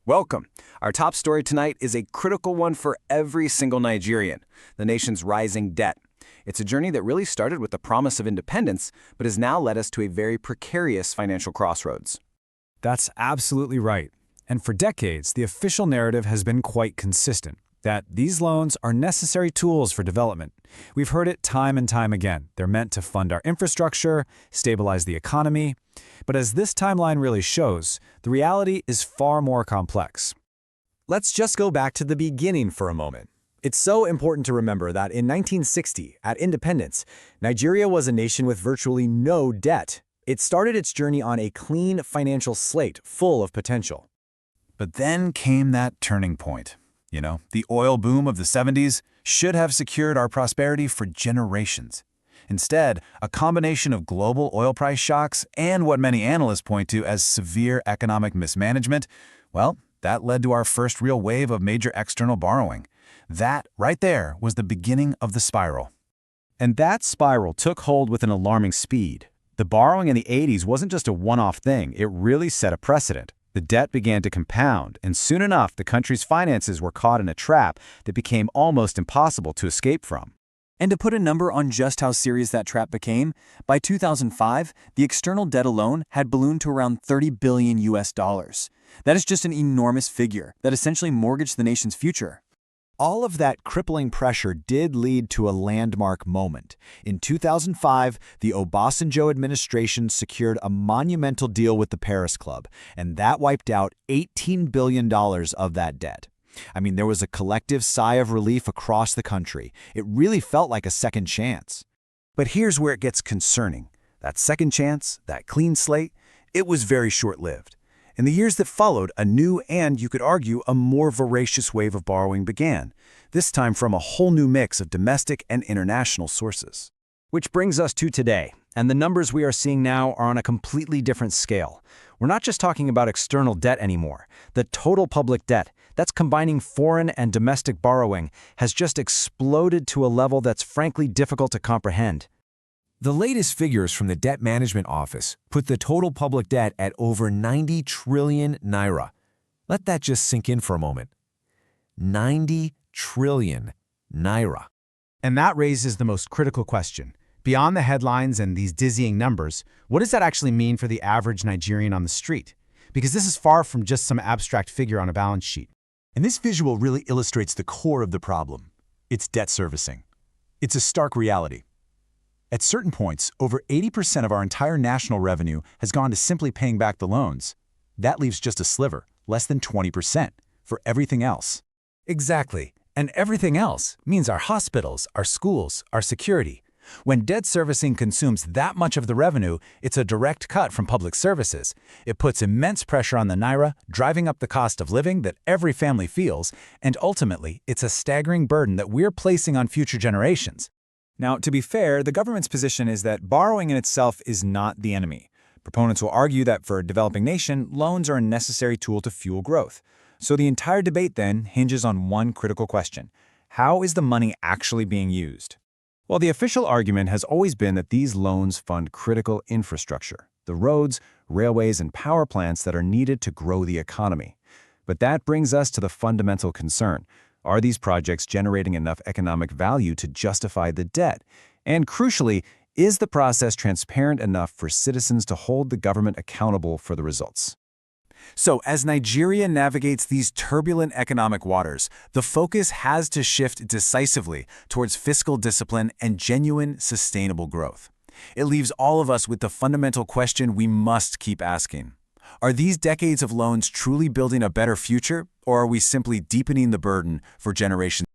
Welcome. Our top story tonight is a critical one for every single Nigerian, the nation's rising debt. It's a journey that really started with the promise of independence, but has now led us to a very precarious financial crossroads. That's absolutely right. And for decades, the official narrative has been quite consistent, that these loans are necessary tools for development. We've heard it time and time again. They're meant to fund our infrastructure, stabilize the economy. But as this timeline really shows, the reality is far more complex. Let's just go back to the beginning for a moment. It's so important to remember that in 1960, at independence, Nigeria was a nation with virtually no debt. It started its journey on a clean financial slate full of potential. But then came that turning point. The oil boom of the 70s should have secured our prosperity for generations. Instead, a combination of global oil price shocks and what many analysts point to as severe economic mismanagement, that led to our first real wave of major external borrowing. That, right there, was the beginning of the spiral. And that spiral took hold with an alarming speed. The borrowing in the 80s wasn't just a one-off thing, it really set a precedent. The debt began to compound, and soon enough, the country's finances were caught in a trap that became almost impossible to escape from. And to put a number on just how serious that trap became, by 2005, the external debt alone had ballooned to around $30 billion. That is just an enormous figure that essentially mortgaged the nation's future. All of that crippling pressure did lead to a landmark moment. In 2005, the Obasanjo administration secured a monumental deal with the Paris Club, and that wiped out $18 billion of that debt. There was a collective sigh of relief across the country. It really felt like a second chance. But here's where it gets concerning. That second chance, that clean slate, it was very short-lived. In the years that followed, a new and, you could argue, a more voracious wave of borrowing began, this time from a whole new mix of domestic and international sources. Which brings us to today, and the numbers we are seeing now are on a completely different scale. We're not just talking about external debt anymore. The total public debt, that's combining foreign and domestic borrowing, has just exploded to a level that's frankly difficult to comprehend. The latest figures from the Debt Management Office put the total public debt at over 90 trillion Naira. Let that just sink in for a moment. 90 trillion Naira. And that raises the most critical question. Beyond the headlines and these dizzying numbers, what does that actually mean for the average Nigerian on the street? Because this is far from just some abstract figure on a balance sheet. And this visual really illustrates the core of the problem. It's debt servicing. It's a stark reality. At certain points, over 80% of our entire national revenue has gone to simply paying back the loans. That leaves just a sliver, less than 20%, for everything else. Exactly. And everything else means our hospitals, our schools, our security. When debt servicing consumes that much of the revenue, it's a direct cut from public services. It puts immense pressure on the Naira, driving up the cost of living that every family feels, and ultimately, it's a staggering burden that we're placing on future generations. Now, to be fair, the government's position is that borrowing in itself is not the enemy. Proponents will argue that for a developing nation, loans are a necessary tool to fuel growth. So the entire debate then hinges on one critical question. How is the money actually being used? Well, the official argument has always been that these loans fund critical infrastructure, the roads, railways, and power plants that are needed to grow the economy. But that brings us to the fundamental concern. Are these projects generating enough economic value to justify the debt? And crucially, is the process transparent enough for citizens to hold the government accountable for the results? So, as Nigeria navigates these turbulent economic waters, the focus has to shift decisively towards fiscal discipline and genuine, sustainable growth. It leaves all of us with the fundamental question we must keep asking. Are these decades of loans truly building a better future, or are we simply deepening the burden for generations